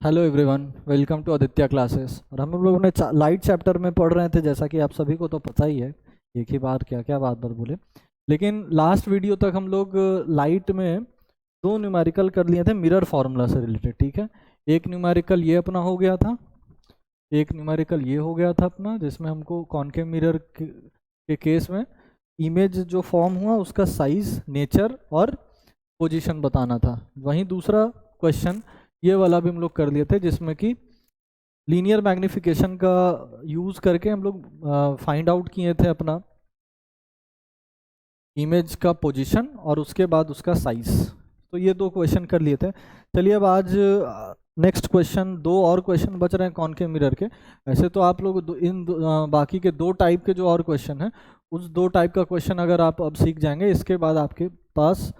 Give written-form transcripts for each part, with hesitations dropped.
Hello everyone, welcome to Aditya classes. और हम लोगों ने लाइट चैप्टर में पढ़ रहे थे, जैसा कि आप सभी को तो पता ही है। एक ही बार क्या क्या बात बात बोले। लेकिन लास्ट वीडियो तक हम लोग लाइट में दो न्यूमेरिकल कर लिए थे मिरर फार्मूला से रिलेटेड। ठीक है, एक न्यूमेरिकल ये अपना हो गया था, एक न्यूमेरिकल ये हो गया था अपना, जिसमें हमको कॉन्केव मिरर के केस में इमेज जो फॉर्म हुआ उसका साइज, नेचर और पोजीशन बताना था। वहीं दूसरा क्वेश्चन ये वाला भी हम लोग कर लिए थे, जिसमें कि लीनियर मैग्निफिकेशन का यूज़ करके हम लोग फाइंड आउट किए थे अपना इमेज का पोजीशन और उसके बाद उसका साइज। तो ये दो क्वेश्चन कर लिए थे। चलिए अब आज नेक्स्ट क्वेश्चन, दो और क्वेश्चन बच रहे हैं कॉन्केव मिरर के। ऐसे तो आप लोग बाकी के दो टाइप के जो और क्वेश्चन हैं, उस दो टाइप का क्वेश्चन अगर आप अब सीख जाएंगे, इसके बाद आपके पास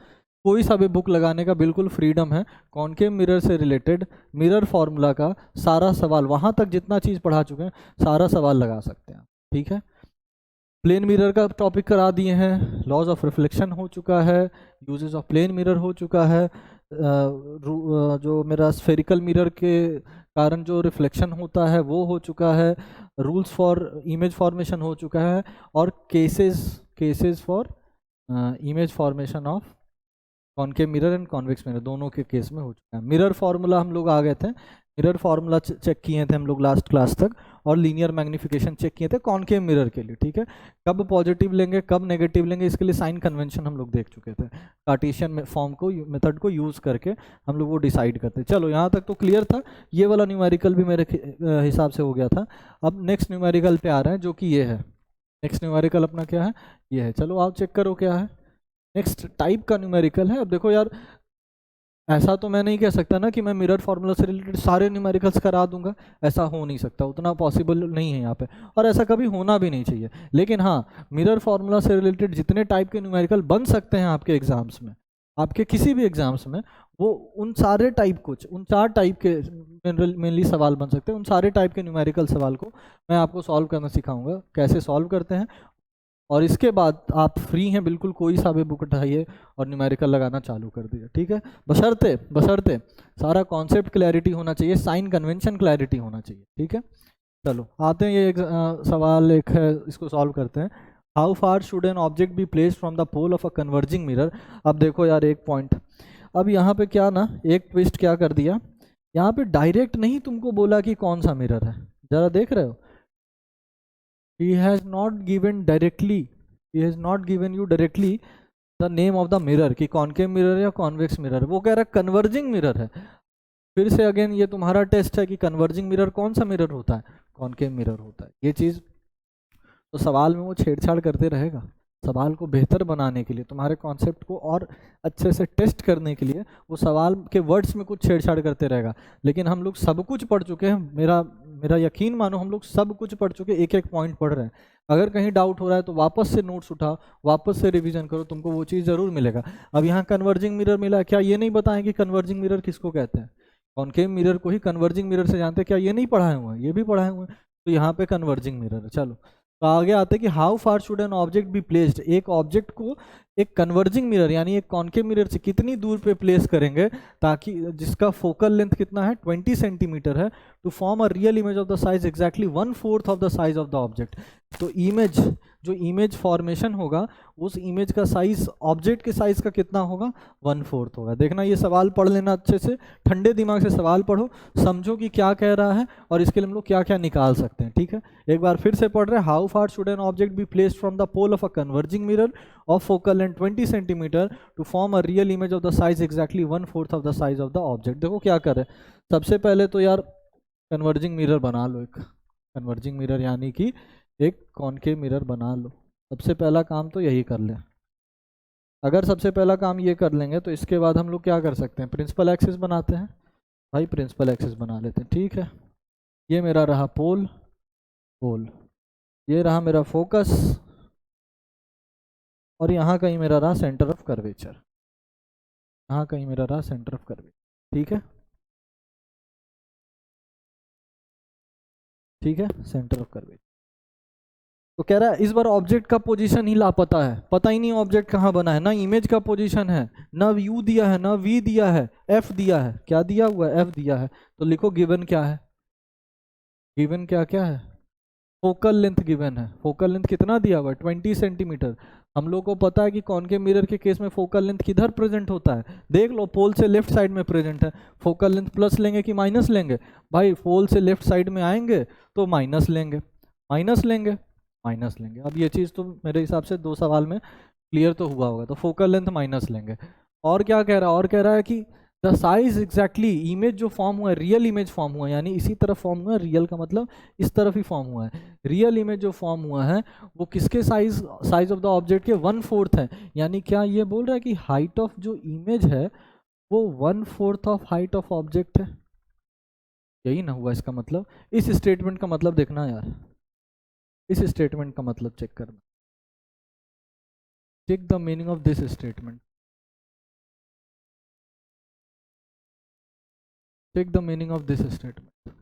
कोई सा भी बुक लगाने का बिल्कुल फ्रीडम है। कॉन्केव मिरर से रिलेटेड मिरर फार्मूला का सारा सवाल, वहाँ तक जितना चीज़ पढ़ा चुके हैं सारा सवाल लगा सकते हैं। ठीक है, प्लेन मिरर का टॉपिक करा दिए हैं, लॉज ऑफ रिफ्लेक्शन हो चुका है, यूजेस ऑफ प्लेन मिरर हो चुका है, जो मेरा स्फेरिकल मिरर के कारण जो रिफ्लेक्शन होता है वो हो चुका है, रूल्स फॉर इमेज फॉर्मेशन हो चुका है, और cases cases for image formation of concave mirror and convex mirror, दोनों के केस में हो चुका है। मिरर फार्मूला हम लोग आ गए थे, मिरर फार्मूला चेक किए थे हम लोग लास्ट क्लास तक, और लीनियर मैग्निफिकेशन चेक किए थे कॉनकेव मिरर के लिए। ठीक है, कब पॉजिटिव लेंगे कब नेगेटिव लेंगे, इसके लिए साइन कन्वेंशन हम लोग देख चुके थे। कार्टेशियन फॉर्म को, मेथड को यूज़ करके हम लोग वो डिसाइड करते। चलो यहाँ तक तो क्लियर था। ये वाला न्यूमेरिकल भी मेरे हिसाब से हो गया था। अब नेक्स्ट न्यूमेरिकल पे आ रहे हैं, जो कि ये है। नेक्स्ट न्यूमेरिकल अपना क्या है, ये है। चलो आप चेक करो क्या है। नेक्स्ट टाइप का न्यूमेरिकल है। अब देखो यार, ऐसा तो मैं नहीं कह सकता ना कि मैं मिरर फार्मूला से रिलेटेड सारे न्यूमेरिकल्स करा दूंगा। ऐसा हो नहीं सकता, उतना पॉसिबल नहीं है यहाँ पे, और ऐसा कभी होना भी नहीं चाहिए। लेकिन हाँ, मिरर फार्मूला से रिलेटेड जितने टाइप के न्यूमेरिकल बन सकते हैं आपके एग्जाम्स में, आपके किसी भी एग्जाम्स में, वो उन सारे टाइप, कुछ उन चार टाइप के मेनली सवाल बन सकते हैं। उन सारे टाइप के न्यूमेरिकल सवाल को मैं आपको सॉल्व करना सिखाऊंगा, कैसे सॉल्व करते हैं। और इसके बाद आप फ्री हैं बिल्कुल, कोई सा भी बुक उठाइए और न्यूमेरिकल लगाना चालू कर दीजिए। ठीक है, बशर्ते बशर्ते सारा कॉन्सेप्ट क्लैरिटी होना चाहिए, साइन कन्वेंशन क्लैरिटी होना चाहिए। ठीक है, चलो आते हैं। ये एक सवाल एक है, इसको सॉल्व करते हैं। How far should an object be placed from the pole of a converging mirror. अब देखो यार, एक पॉइंट, अब यहाँ पे क्या ना, एक ट्विस्ट क्या कर दिया, यहाँ पे डायरेक्ट नहीं तुमको बोला कि कौन सा मिरर है। जरा देख रहे हो, he has not given directly, he has not given you directly the name of the mirror कि कॉनकेव मिरर या कॉन्वेक्स मिरर। वो कह रहा है कन्वर्जिंग मिरर है। फिर से अगेन ये तुम्हारा टेस्ट है कि कन्वर्जिंग मिरर कौन सा मिरर होता है, कॉनकेव मिरर होता है। ये चीज़ तो सवाल में वो छेड़छाड़ करते रहेगा। सवाल को बेहतर बनाने के लिए, तुम्हारे कॉन्सेप्ट को और अच्छे से टेस्ट करने के लिए, वो सवाल के वर्ड्स में कुछ छेड़छाड़ करते रहेगा। लेकिन हम लोग सब कुछ पढ़ चुके हैं, मेरा मेरा यकीन मानो, हम लोग सब कुछ पढ़ चुके, एक एक पॉइंट पढ़ रहे हैं। अगर कहीं डाउट हो रहा है तो वापस से नोट्स उठाओ, वापस से रिवीजन करो, तुमको वो चीज़ ज़रूर मिलेगा। अब यहाँ कन्वर्जिंग मिरर मिला, क्या ये नहीं बताएं कि कन्वर्जिंग मिरर किसको कहते हैं? कॉनकेव मिरर को ही कन्वर्जिंग मिरर से जानते हैं, क्या ये नहीं पढ़ाए हुए हैं? ये भी पढ़ाए हुए हैं। तो यहाँ पे कन्वर्जिंग मिरर है। चलो, तो आगे आते हैं कि how far should an object be placed. एक ऑब्जेक्ट को एक कन्वर्जिंग मिरर यानी एक कॉन्केव मिरर से कितनी दूर पे प्लेस करेंगे, ताकि जिसका फोकल लेंथ कितना है, 20 सेंटीमीटर है, to form a real image of the size exactly 1/4 of the size of the object. तो इमेज, जो इमेज फॉर्मेशन होगा, उस इमेज का साइज ऑब्जेक्ट के साइज का कितना होगा, 1/4 होगा। देखना, ये सवाल पढ़ लेना अच्छे से, ठंडे दिमाग से सवाल पढ़ो, समझो कि क्या कह रहा है और इसके लिए हम लोग क्या क्या निकाल सकते हैं। ठीक है, एक बार फिर से पढ़ रहे हैं। How far should an object be placed from the pole of a converging mirror of focal length 20 centimetre to form a real image of the size exactly 1/4 of the size of the object. देखो क्या कर रहे हैं, सबसे पहले तो यार converging mirror बना लो, एक कन्वर्जिंग मिरर यानी कि एक कॉनकेव मिरर बना लो। सबसे पहला काम तो यही कर लें। अगर सबसे पहला काम ये कर लेंगे तो इसके बाद हम लोग क्या कर सकते हैं, प्रिंसिपल एक्सिस बनाते हैं। भाई प्रिंसिपल एक्सिस बना लेते हैं। ठीक है, ये मेरा रहा पोल, पोल, ये रहा मेरा फोकस, और यहाँ कहीं मेरा रहा सेंटर ऑफ कर्वेचर, यहाँ कहीं मेरा रहा सेंटर ऑफ कर्वेचर। ठीक है, ठीक है, सेंटर ऑफ कर्वेचर। तो कह रहा है इस बार ऑब्जेक्ट का पोजीशन ही लापता है, पता ही नहीं ऑब्जेक्ट कहाँ बना है, ना इमेज का पोजीशन है, ना यू दिया है, ना वी दिया है, एफ दिया है, क्या दिया हुआ है, एफ दिया है। तो लिखो गिवन क्या है, गिवन क्या क्या है, फोकल लेंथ गिवन है। फोकल लेंथ कितना दिया हुआ है, 20 सेंटीमीटर। हम लोग को पता है कि कॉनकेव मिरर के केस में फोकल लेंथ किधर प्रेजेंट होता है, देख लो पोल से लेफ्ट साइड में प्रेजेंट है। फोकल लेंथ प्लस लेंगे कि माइनस लेंगे, भाई पोल से लेफ्ट साइड में आएंगे तो माइनस लेंगे, माइनस लेंगे, माइनस लेंगे। अब ये चीज़ तो मेरे हिसाब से 2 सवाल में क्लियर तो हुआ होगा। तो फोकल लेंथ माइनस लेंगे। और क्या कह रहा है, और कह रहा है कि द साइज एग्जैक्टली, इमेज जो फॉर्म हुआ है, रियल इमेज फॉर्म हुआ है, यानी इसी तरफ फॉर्म हुआ है, रियल का मतलब इस तरफ ही फॉर्म हुआ है। रियल इमेज जो फॉर्म हुआ है वो किसके size, size of the object के 1/4 है। यानी क्या ये बोल रहा है कि हाइट ऑफ जो इमेज है वो 1/4 ऑफ हाइट ऑफ ऑब्जेक्ट है, यही ना हुआ इसका मतलब। इस स्टेटमेंट का मतलब देखना यार, इस स्टेटमेंट का मतलब चेक करना, check the meaning of this statement, check the meaning of this statement.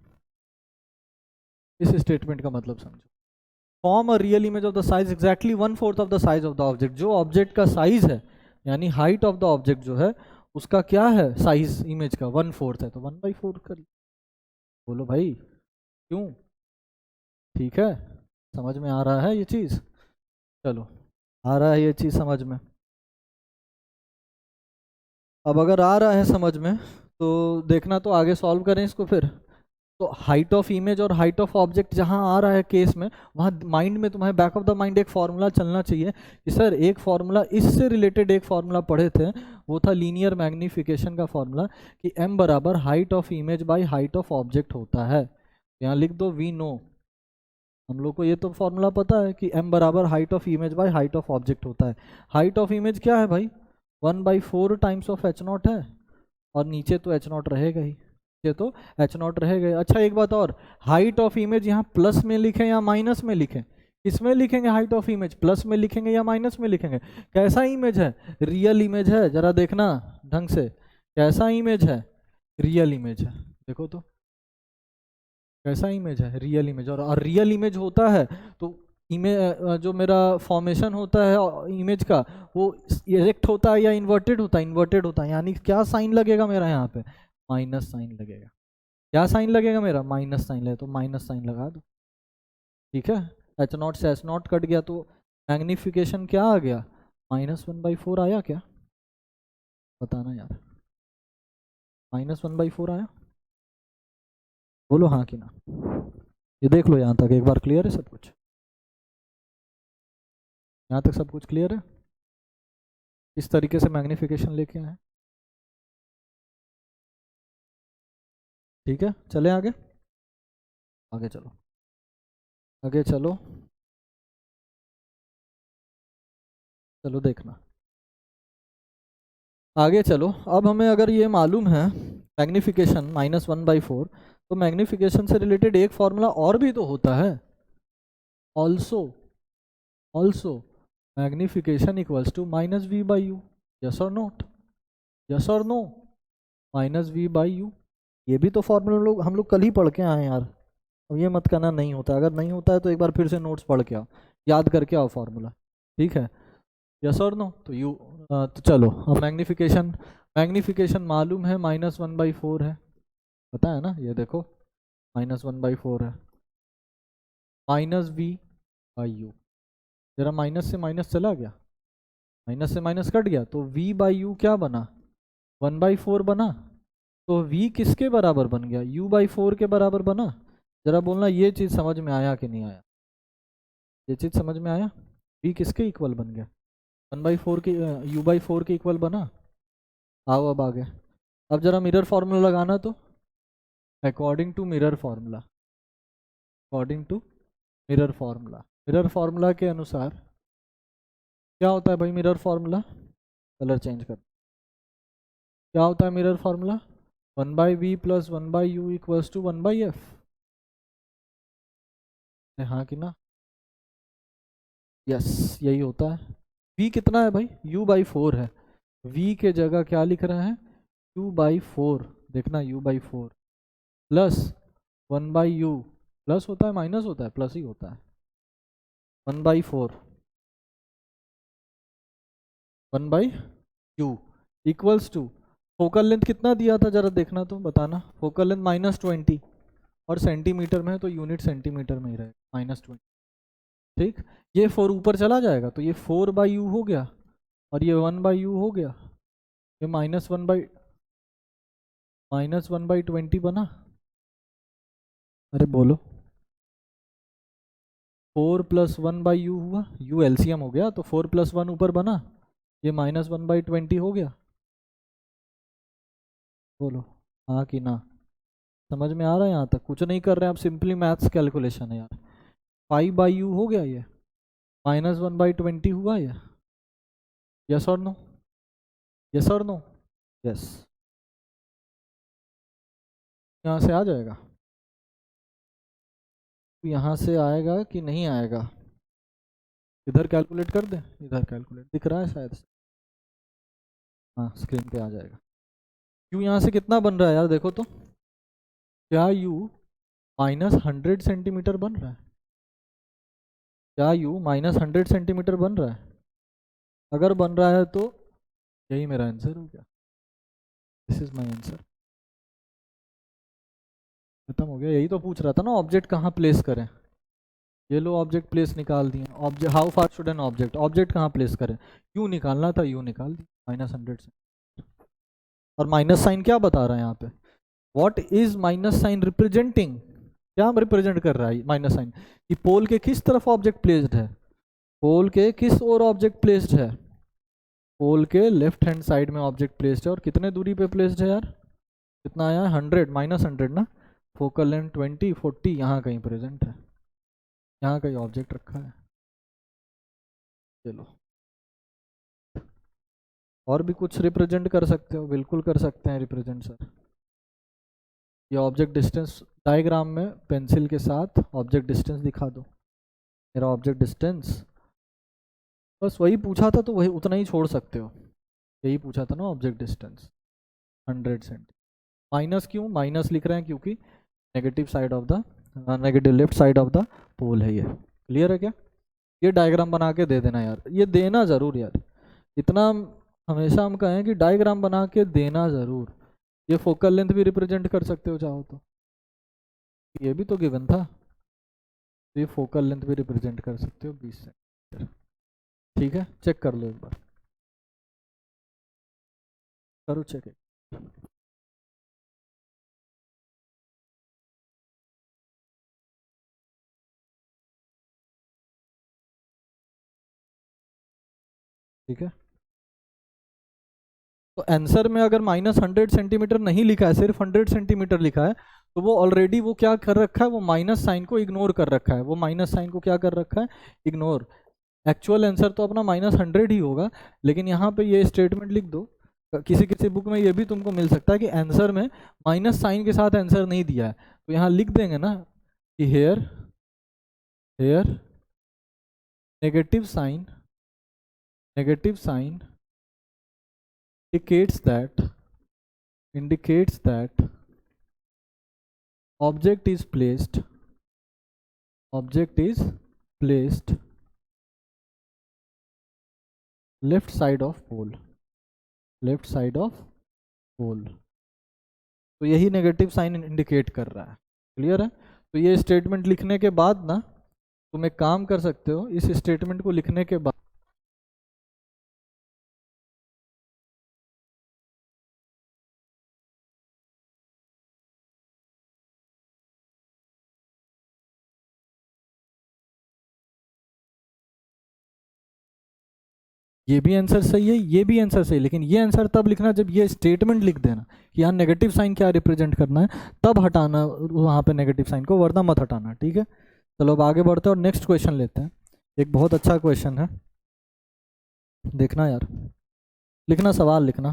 इस स्टेटमेंट का मतलब समझो, form a real image of the size exactly 1/4 of the size of the object. जो ऑब्जेक्ट का साइज है यानी हाइट ऑफ द ऑब्जेक्ट जो है उसका क्या है, साइज इमेज का 1/4 है, तो 1/4 कर। बोलो भाई क्यों, ठीक है, समझ में आ रहा है ये चीज, चलो आ रहा है ये चीज समझ में। अब अगर आ रहा है समझ में तो देखना, तो आगे सॉल्व करें इसको फिर। तो हाइट ऑफ इमेज और हाइट ऑफ ऑब्जेक्ट जहां आ रहा है केस में, वहां माइंड में तुम्हारे बैक ऑफ द माइंड एक फॉर्मूला चलना चाहिए कि सर एक फॉर्मूला इससे रिलेटेड, एक फॉर्मूला पढ़े थे वो था लीनियर मैग्निफिकेशन का फॉर्मूला कि m बराबर height of image by height of object होता है। यहाँ लिख दो वी नो, हम लोग को ये तो फॉर्मूला पता है कि m बराबर height of image by height of object होता है। हाइट ऑफ इमेज क्या है भाई, 1/4 टाइम्स ऑफ h0 है, और नीचे तो h0 रहेगा ही, ये तो h0 रहेगा। अच्छा एक बात और, हाइट ऑफ इमेज यहाँ प्लस में लिखें या माइनस में लिखें, किसमें लिखेंगे हाइट ऑफ इमेज, प्लस में लिखेंगे या माइनस में लिखेंगे। कैसा इमेज है, रियल इमेज है, जरा देखना ढंग से, कैसा इमेज है, रियल इमेज है, देखो तो कैसा इमेज है, रियल इमेज। और रियल इमेज होता है तो इमेज जो मेरा फॉर्मेशन होता है इमेज का वो इरेक्ट होता है या इन्वर्टेड होता है, इन्वर्टेड होता है। यानी क्या साइन लगेगा मेरा यहाँ पे, माइनस साइन लगेगा। क्या साइन लगेगा मेरा, माइनस साइन लगेगा, तो माइनस साइन लगा दो, ठीक है। h0 से h0 कट गया तो मैग्निफिकेशन क्या आ गया, -1/4 आया क्या, बताना यार, -1/4 आया, बोलो हाँ कि ना। ये देख लो यहाँ तक एक बार, क्लियर है सब कुछ, यहाँ तक सब कुछ क्लियर है। इस तरीके से मैग्निफिकेशन लेके आए, ठीक है। चले आगे, आगे चलो, आगे चलो, चलो देखना आगे चलो। अब हमें अगर ये मालूम है मैग्निफिकेशन -1/4, तो मैग्निफिकेशन से रिलेटेड एक फॉर्मूला और भी तो होता है, also, also magnification equals to -v/u, yes और नोट, यस और नो, -v/u। ये भी तो फॉर्मूला लोग हम लोग कल ही पढ़ के आए यार, अब ये मत करना नहीं होता, अगर नहीं होता है तो एक बार फिर से नोट्स पढ़ के आओ, याद करके आओ फॉर्मूला, ठीक है, यस और नो। तो यू तो चलो अब मैग्निफिकेशन, मैग्निफिकेशन मालूम है -1/4 है, पता है ना, ये देखो -1/4 है, -v/u, जरा माइनस से माइनस चला गया, माइनस से माइनस कट गया, तो v/u क्या बना, 1/4 बना। तो v किसके बराबर बन गया, u/4 के बराबर बना। जरा बोलना ये चीज़ समझ में आया कि नहीं आया, ये चीज़ समझ में आया, v किसके इक्वल बन गया, 1/4 के, u/4 के इक्वल बना। आओ अब आगे, अब जरा मिरर फॉर्मूला लगाना, तो according to mirror formula, according to mirror formula, mirror formula के अनुसार क्या होता है भाई, मिरर फॉर्मूला, कलर चेंज कर, क्या होता है mirror formula, 1/v + 1/u equals to 1/f, हाँ कि ना, यस यही होता है। v कितना है भाई, u/4 है, v के जगह क्या लिख रहे हैं, u/4, देखना u/4 प्लस 1/u, प्लस होता है माइनस होता है, प्लस ही होता है, 1/4 1/q equals to focal length कितना दिया था जरा देखना तो बताना। फोकल लेंथ -20 और सेंटीमीटर में है तो यूनिट सेंटीमीटर में ही रहेगा -20। ठीक, ये 4 ऊपर चला जाएगा तो ये 4/u हो गया और ये 1/u हो गया। ये -1/20 बना। अरे बोलो 4 + 1/u हुआ, u एलसीएम हो गया तो 4 + 1 ऊपर बना, ये -1/20 हो गया। बोलो हाँ कि ना। समझ में आ रहा है? यहाँ तक कुछ नहीं कर रहे हैं आप, सिंपली मैथ्स कैलकुलेशन है यार। 5/u हो गया, ये -1/20 हुआ ये। यस और नो? यस और नो? यस। यहाँ से आ जाएगा? यहाँ से आएगा कि नहीं आएगा? इधर कैलकुलेट कर दें, इधर कैलकुलेट दिख रहा है शायद से। हाँ स्क्रीन पे आ जाएगा। यू यहाँ से कितना बन रहा है यार देखो तो, क्या यू -100 सेंटीमीटर बन रहा है? क्या यू -100 सेंटीमीटर बन रहा है? अगर बन रहा है तो यही मेरा आंसर हो गया। This is my answer. खत्म हो गया। यही तो पूछ रहा था ना, ऑब्जेक्ट कहाँ प्लेस करें। ये लो ऑब्जेक्ट प्लेस निकाल दिए। Object how far should an object कहाँ प्लेस करें? यू निकालना था, यू निकाल दिया -100 से। और माइनस साइन क्या बता रहा है यहाँ पे? What is minus sign representing? क्या रिप्रेजेंट कर रहा है माइनस साइन? कि पोल के किस तरफ ऑब्जेक्ट प्लेस्ड है? पोल के किस ओर ऑब्जेक्ट प्लेस्ड है? पोल के लेफ्ट हैंड साइड में ऑब्जेक्ट प्लेस्ड है। और कितने दूरी पे प्लेस्ड है यार? कितना आया? 100 -100 ना। फोकल लेंथ 20 40 यहाँ कहीं प्रेजेंट है, यहाँ कहीं ऑब्जेक्ट रखा है। चलो और भी कुछ रिप्रेजेंट कर सकते हो? बिल्कुल कर सकते हैं रिप्रेजेंट सर। ये ऑब्जेक्ट डिस्टेंस डायग्राम में पेंसिल के साथ ऑब्जेक्ट डिस्टेंस दिखा दो। मेरा ऑब्जेक्ट डिस्टेंस बस वही पूछा था तो वही उतना ही छोड़ सकते हो। यही पूछा था ना ऑब्जेक्ट डिस्टेंस 100 सेंट। माइनस क्यों माइनस लिख रहे हैं? क्योंकि negative side of the negative left side of the pole है ये। क्लियर है क्या? ये डायग्राम बना के दे देना यार, ये देना ज़रूर यार। इतना हमेशा हम कहें कि डायग्राम बना के देना ज़रूर। ये फोकल लेंथ भी रिप्रेजेंट कर सकते हो चाहो तो, ये भी तो गिवन था। तो ये फोकल लेंथ भी रिप्रेजेंट कर सकते हो 20 सेंटीमीटर। ठीक है, चेक कर लो एक बार, करो चेक। ठीक है, तो आंसर में अगर -100 सेंटीमीटर नहीं लिखा है, सिर्फ 100 सेंटीमीटर लिखा है, तो वो ऑलरेडी वो क्या कर रखा है? वो माइनस साइन को इग्नोर कर रखा है। वो माइनस साइन को क्या कर रखा है? इग्नोर। एक्चुअल आंसर तो अपना -100 ही होगा, लेकिन यहाँ पे ये स्टेटमेंट लिख दो। किसी किसी बुक में ये भी तुमको मिल सकता है कि आंसर में माइनस साइन के साथ आंसर नहीं दिया है, तो यहाँ लिख देंगे ना कि here here negative sign indicates that object is placed left side of pole। तो यही नेगेटिव साइन इंडिकेट कर रहा है। क्लियर है? तो ये स्टेटमेंट लिखने के बाद ना तुम एक काम कर सकते हो, इस स्टेटमेंट को लिखने के बाद ये भी आंसर सही है, ये भी आंसर सही है, लेकिन ये आंसर तब लिखना जब ये स्टेटमेंट लिख देना कि यहाँ नेगेटिव साइन क्या रिप्रेजेंट करना है, तब हटाना वहाँ पे नेगेटिव साइन को, वरना मत हटाना। ठीक है, चलो अब आगे बढ़ते हैं और नेक्स्ट क्वेश्चन लेते हैं। एक बहुत अच्छा क्वेश्चन है, देखना यार, लिखना, सवाल लिखना।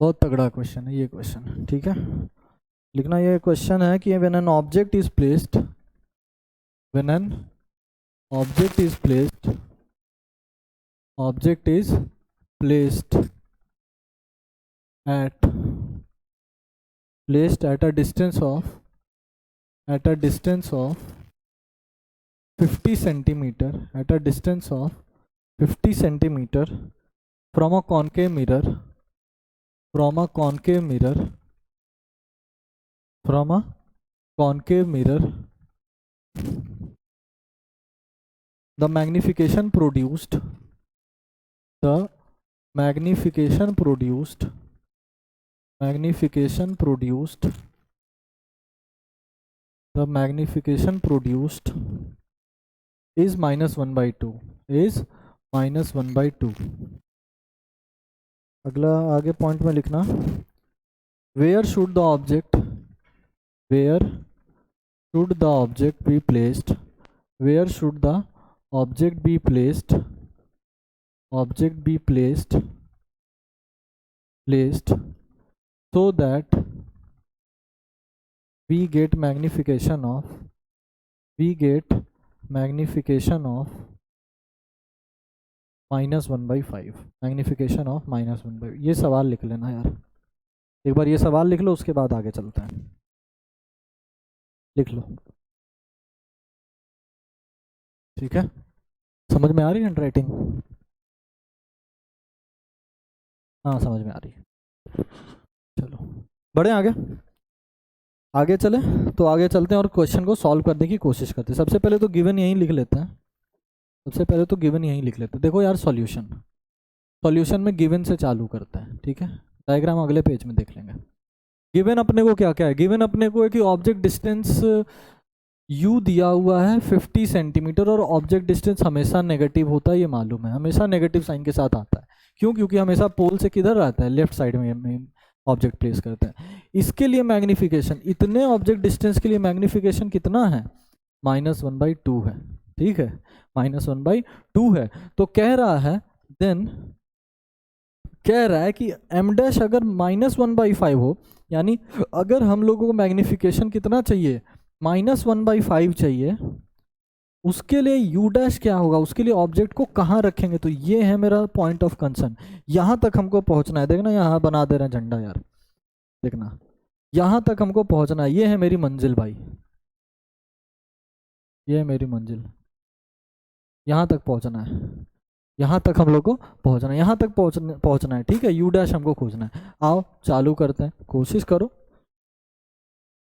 बहुत तगड़ा क्वेश्चन है ये क्वेश्चन। ठीक है, लिखना। ये क्वेश्चन है कि when an object is placed object is placed at a distance of 50 centimeter at a distance of 50 centimeter from a concave mirror, from a concave mirror, from a concave mirror, the magnification produced, the magnification produced, magnification produced, the magnification produced is -1/2, is -1/2. अगला आगे point में लिखना, where should the object, where should the object be placed, where should the object be placed, object be placed, placed so that we get magnification of, we get magnification of -1/5, magnification of -1/5। ये सवाल लिख लेना यार, एक बार ये सवाल लिख लो, उसके बाद आगे चलते हैं। लिख लो, ठीक है, समझ में आ रही है हैंडराइटिंग? हाँ समझ में आ रही है। चलो बढ़े आगे, आगे चले तो आगे चलते हैं और क्वेश्चन को सॉल्व करने की कोशिश करते हैं। सबसे पहले तो गिवन यहीं लिख लेते हैं, सबसे पहले तो गिवन यहीं लिख लेते हैं। देखो यार सॉल्यूशन, सॉल्यूशन में गिवन से चालू करते हैं, ठीक है, डायग्राम अगले पेज में देख लेंगे। गिवन अपने को क्या क्या है, गिवन अपने को है कि ऑब्जेक्ट डिस्टेंस u दिया हुआ है 50 सेंटीमीटर, और ऑब्जेक्ट डिस्टेंस हमेशा नेगेटिव होता है, ये मालूम है, हमेशा नेगेटिव साइन के साथ आता है। क्यों? क्योंकि हमेशा पोल से किधर आता है, लेफ्ट साइड में ऑब्जेक्ट प्लेस करते हैं। इसके लिए मैग्निफिकेशन, इतने ऑब्जेक्ट डिस्टेंस के लिए मैग्निफिकेशन कितना है, -1/2 है, ठीक है, -1/2 है। तो कह रहा है, देन कह रहा है कि m डैश अगर -1/5 हो, यानी अगर हम लोगों को मैग्निफिकेशन कितना चाहिए, -1/5 चाहिए, उसके लिए u डैश क्या होगा, उसके लिए ऑब्जेक्ट को कहाँ रखेंगे। तो ये है मेरा पॉइंट ऑफ कंसर्न, यहाँ तक हमको पहुँचना है। देखना यहाँ बना दे रहे हैं झंडा यार, देखना यहाँ तक हमको पहुँचना है, ये है मेरी मंजिल भाई, ये है मेरी मंजिल, यहाँ तक पहुँचना है, यहाँ तक हम लोग को पहुँचना है, यहाँ तक पहुँचना है, ठीक है। u डैश हमको खोजना है। आओ चालू करते हैं, कोशिश करो,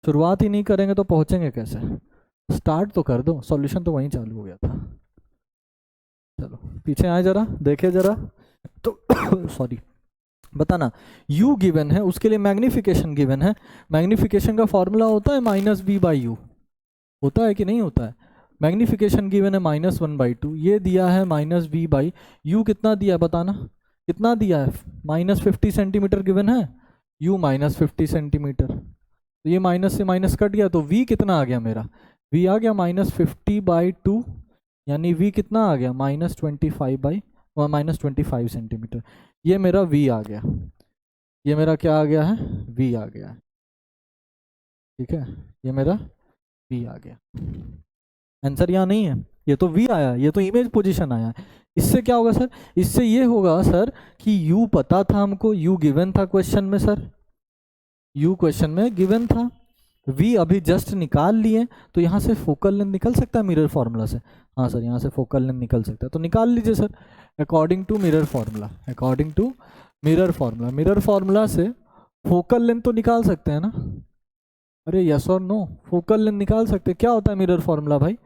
शुरुआत ही नहीं करेंगे तो पहुँचेंगे कैसे। स्टार्ट तो कर दो, सॉल्यूशन तो वहीं चालू हो गया था। चलो पीछे आए जरा, देखे जरा, तो सॉरी बताना, u गिवन है, उसके लिए मैग्निफिकेशन गिवन है। मैग्निफिकेशन का फॉर्मूला होता है -v/u, होता है कि नहीं होता है। मैग्निफिकेशन गिवन है -1/2, ये दिया है -v/u, कितना दिया है बताना, कितना दिया है, -50 सेंटीमीटर गिवन है, u -50 सेंटीमीटर, तो ये माइनस से माइनस कट गया, तो v कितना आ गया मेरा, v आ गया -50/2, यानी v कितना आ गया, -25 सेंटीमीटर। ये मेरा v आ गया, ये मेरा क्या आ गया है, v आ गया है, ठीक है, ये मेरा v आ गया। आंसर यहाँ नहीं है, ये तो v आया, ये तो इमेज पोजीशन आया। इससे क्या होगा सर, इससे ये होगा सर कि u पता था हमको, u गिवन था क्वेश्चन में सर, u क्वेश्चन में गिवन था, v अभी जस्ट निकाल लिए, तो यहाँ से फोकल लेंथ निकल सकता है मिरर फार्मूला से। हाँ सर, यहाँ से फोकल लेंथ निकल सकता है, तो निकाल लीजिए sir, according to mirror formula, according to mirror formula, mirror formula से फोकल लेंथ तो निकाल सकते हैं ना, अरे यस और नो, फोकल लेंथ निकाल सकते हैं। क्या होता है मिरर फार्मूला भाई,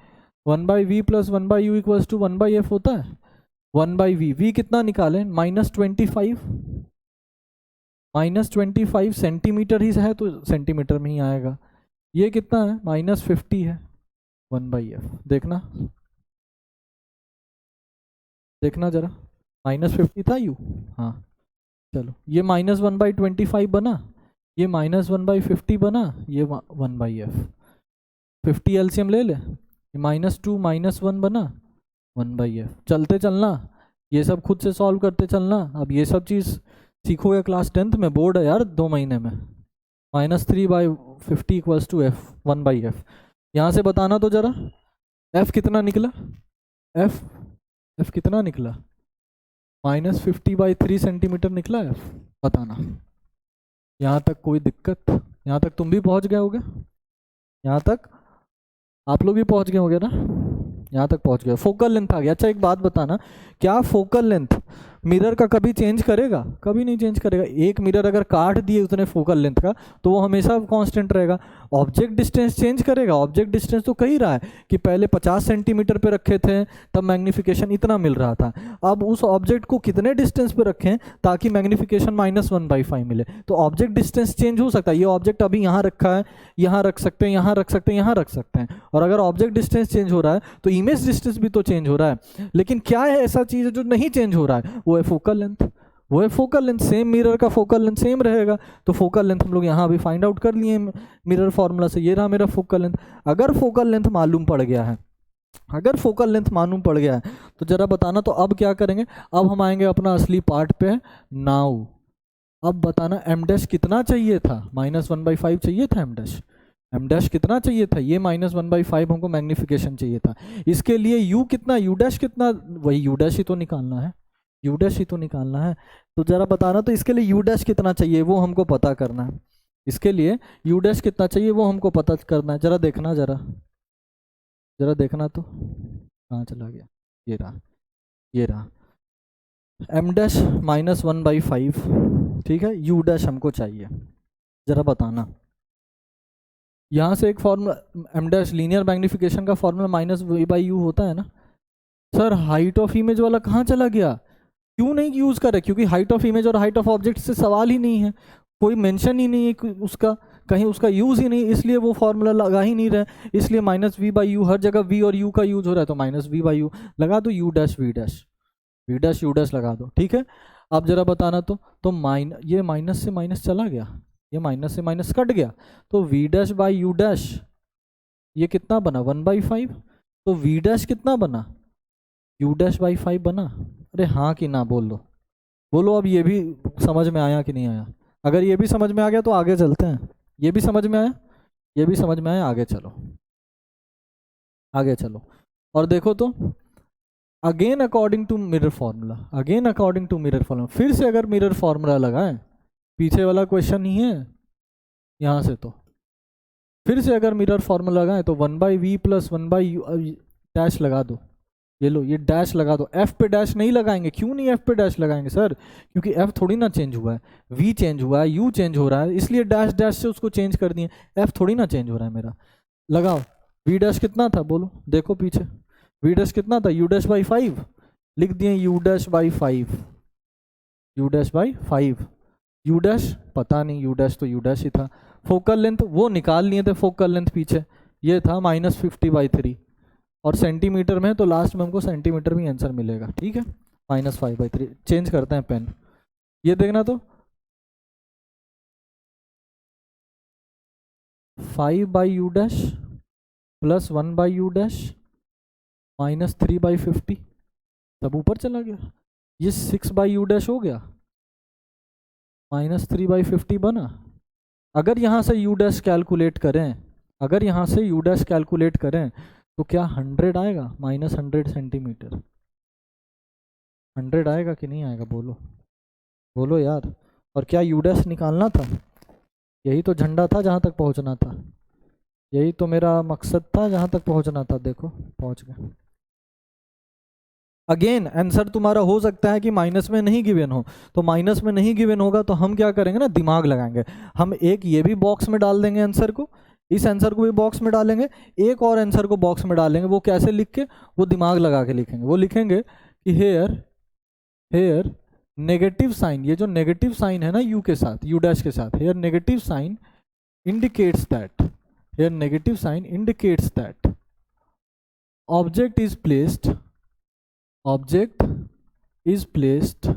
1/v + 1/u = 1/f होता है। 1/v, v कितना निकालें, -25 सेंटीमीटर ही है, तो सेंटीमीटर में ही आएगा। ये कितना है, -50 है, 1/f, देखना देखना जरा, -50 था u, हाँ चलो, ये -1/25 बना, ये -1/50 बना, ये 1/f, 50 एलसीएम ले ले, ये -2 -1 बना 1/f। चलते चलना, ये सब खुद से सॉल्व करते चलना। अब ये सब चीज़ सीखोगे क्लास 10th में, बोर्ड है यार 2 महीने में। -3/50 = f 1/f, यहाँ से बताना तो जरा, f कितना निकला, f कितना निकला, -50/3 सेंटीमीटर निकला f, बताना। यहाँ तक कोई दिक्कत, यहाँ तक तुम भी पहुँच गए होगे, यहाँ तक आप लोग भी पहुँच गए होगे ना। यहाँ तक पहुँच गया, फोकल लेंथ आ गया। अच्छा एक बात बताना, क्या फोकल लेंथ मिरर का कभी चेंज करेगा? कभी नहीं चेंज करेगा। एक मिरर अगर काट दिए उतने फोकल लेंथ का तो वो हमेशा कांस्टेंट रहेगा। ऑब्जेक्ट डिस्टेंस चेंज करेगा? ऑब्जेक्ट डिस्टेंस तो कह ही रहा है कि पहले 50 सेंटीमीटर पे रखे थे तब मैग्नीफिकेशन इतना मिल रहा था, अब उस ऑब्जेक्ट को कितने डिस्टेंस पे रखें ताकि मैग्नीफिकेशन -1/5 मिले। तो ऑब्जेक्ट डिस्टेंस चेंज हो सकता है। ये ऑब्जेक्ट अभी यहाँ रखा है, यहाँ रख सकते हैं, यहाँ रख सकते हैं, यहाँ रख सकते हैं, और अगर ऑब्जेक्ट डिस्टेंस चेंज हो रहा है तो इमेज डिस्टेंस भी तो चेंज हो रहा है। लेकिन क्या है ऐसा चीज़ जो नहीं चेंज हो रहा है? वो है फोकल लेंथ। वो है फोकल लेंथ। सेम मिरर का फोकल लेंथ सेम रहेगा। तो फोकल लेंथ हम लोग यहाँ अभी फाइंड आउट कर लिए मिरर फॉर्मूला से। ये रहा मेरा फोकल लेंथ। अगर फोकल लेंथ मालूम पड़ गया है, अगर फोकल लेंथ मालूम पड़ गया है तो जरा बताना, तो अब क्या करेंगे? अब हम आएंगे अपना असली पार्ट पे। नाउ अब बताना एम डैश कितना चाहिए था? -1/5 चाहिए था एम डैश। एम डैश कितना चाहिए था? ये -1/5 हमको मैग्नीफिकेशन चाहिए था। इसके लिए यू कितना, यू डैश कितना? वही यू डैश ही तो निकालना है, यू डैश ही तो निकालना है। तो जरा बताना, तो इसके लिए यू डैश कितना चाहिए वो हमको पता करना है। इसके लिए यू डैश कितना चाहिए वो हमको पता करना है। जरा देखना, जरा देखना, तो कहाँ चला गया? ये रहा, ये रहा एम डैश -1/5, ठीक है। यू डैश हमको चाहिए। जरा बताना, यहाँ से एक formula M dash linear magnification का फॉर्मूला -v/u होता है ना। सर हाइट ऑफ इमेज वाला कहाँ चला गया? क्यों नहीं यूज़ करे? क्योंकि हाइट ऑफ इमेज और हाइट ऑफ ऑब्जेक्ट से सवाल ही नहीं है, कोई मेंशन ही नहीं है उसका, कहीं उसका यूज़ ही नहीं, इसलिए वो फॉर्मूला लगा ही नहीं रहे। इसलिए -v/u, हर जगह v और u का यूज हो रहा है, तो -v/u लगा दो, u dash v dash, v dash u dash लगा दो, ठीक है। अब जरा बताना, तो ये माइनस से माइनस चला गया, ये माइनस से माइनस कट गया, तो v dash by u dash ये कितना बना? 1/5। तो v डैश कितना बना? u डैश बाई 5 बना। अरे हाँ कि ना बोल लो, बोलो अब ये भी समझ में आया कि नहीं आया? अगर ये भी समझ में आ गया तो आगे चलते हैं। ये भी समझ में आया, ये भी समझ में आया, आगे चलो, आगे चलो। और देखो तो again according to mirror formula, again according to mirror formula, फिर से अगर मिरर फॉर्मूला लगाएं, पीछे वाला क्वेश्चन ही है यहाँ से, तो फिर से अगर मिरर फॉर्मूला लगाएं तो 1/v + 1/u डैश लगा दो। ये लो, ये डैश लगा दो। एफ पे डैश नहीं लगाएंगे। क्यों नहीं एफ पे डैश लगाएंगे सर? क्योंकि एफ थोड़ी ना चेंज हुआ है, वी चेंज हुआ है, यू चेंज हो रहा है, इसलिए डैश डैश से उसको चेंज कर दिए। एफ थोड़ी ना चेंज हो रहा है मेरा। लगाओ, वी डैश कितना था बोलो, देखो पीछे वी डैश कितना था? u डैश बाई 5 लिख दिए, u dash by 5, u dash by 5। u dash पता नहीं, u डैश तो u डैश ही था। फोकल लेंथ वो निकाल लिए थे, फोकल लेंथ पीछे ये था -50/3, और सेंटीमीटर में तो लास्ट में हमको सेंटीमीटर में आंसर मिलेगा, ठीक है। -5/3 चेंज करते हैं पेन। ये देखना, तो 5/u डैश + 1/u डैश -3/50 सब ऊपर चला गया। ये 6/u डैश हो गया, -3/50 बना। अगर यहाँ से u डैश कैलकुलेट करें, अगर यहाँ से u डैश कैलकुलेट करें तो क्या 100 आएगा? -100 सेंटीमीटर 100 आएगा कि नहीं आएगा? बोलो बोलो यार। और क्या u डैश निकालना था? यही तो झंडा था जहाँ तक पहुँचना था, यही तो मेरा मकसद था जहाँ तक पहुँचना था। देखो पहुँच गए। अगेन आंसर तुम्हारा हो सकता है कि माइनस में नहीं गिवन हो, तो माइनस में नहीं गिवन होगा तो हम क्या करेंगे ना, दिमाग लगाएंगे। हम एक ये भी बॉक्स में डाल देंगे आंसर को, इस आंसर को भी बॉक्स में डालेंगे, एक और आंसर को बॉक्स में डालेंगे। वो कैसे लिख के? वो दिमाग लगा के लिखेंगे। वो लिखेंगे कि हेयर नेगेटिव साइन, ये जो नेगेटिव साइन है ना यू के साथ, यू डैश के साथ, here negative sign indicates that, here negative sign indicates that object is placed, object is placed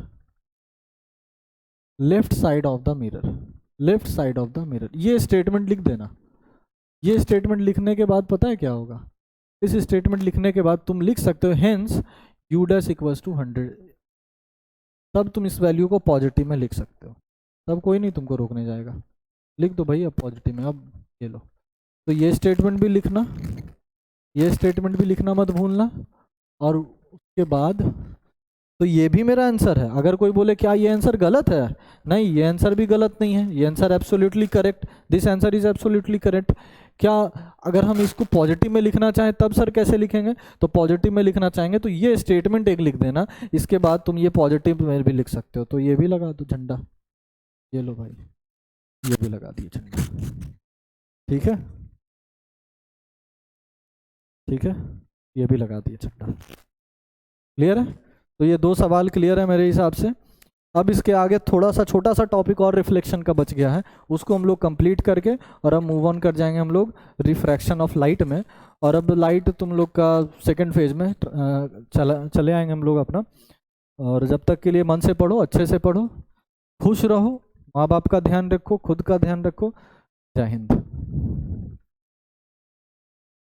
left side of the mirror, left side of the mirror। ये statement लिख देना। ये स्टेटमेंट लिखने के बाद पता है क्या होगा? इस स्टेटमेंट लिखने के बाद तुम लिख सकते हो hence u dash equals to 100। तब तुम इस वैल्यू को पॉजिटिव में लिख सकते हो, तब कोई नहीं तुमको रोकने जाएगा। लिख दो भाई अब पॉजिटिव में। अब ये लो, तो ये स्टेटमेंट भी लिखना, ये स्टेटमेंट भी लिखना मत भूलना। और उसके बाद तो ये भी मेरा आंसर है। अगर कोई बोले क्या ये आंसर गलत है, नहीं, ये आंसर भी गलत नहीं है, ये answer absolutely correct, this answer is absolutely correct. क्या अगर हम इसको पॉजिटिव में लिखना चाहें तब सर कैसे लिखेंगे? तो पॉजिटिव में लिखना चाहेंगे तो ये स्टेटमेंट एक लिख देना, इसके बाद तुम ये पॉजिटिव में भी लिख सकते हो। तो ये भी लगा दो झंडा, ये लो भाई, ये भी लगा दिए झंडा। ठीक है, ठीक है, ये भी लगा दिए झंडा। क्लियर है? तो ये 2 सवाल क्लियर है मेरे हिसाब से। अब इसके आगे थोड़ा सा छोटा सा टॉपिक और रिफ्लेक्शन का बच गया है, उसको हम लोग कंप्लीट करके और अब मूव ऑन कर जाएंगे हम लोग रिफ्रैक्शन ऑफ लाइट में। और अब लाइट तुम लोग का सेकंड फेज में चले आएंगे हम लोग अपना। और जब तक के लिए मन से पढ़ो, अच्छे से पढ़ो, खुश रहो, माँ बाप का ध्यान रखो, खुद का ध्यान रखो। जय हिंद।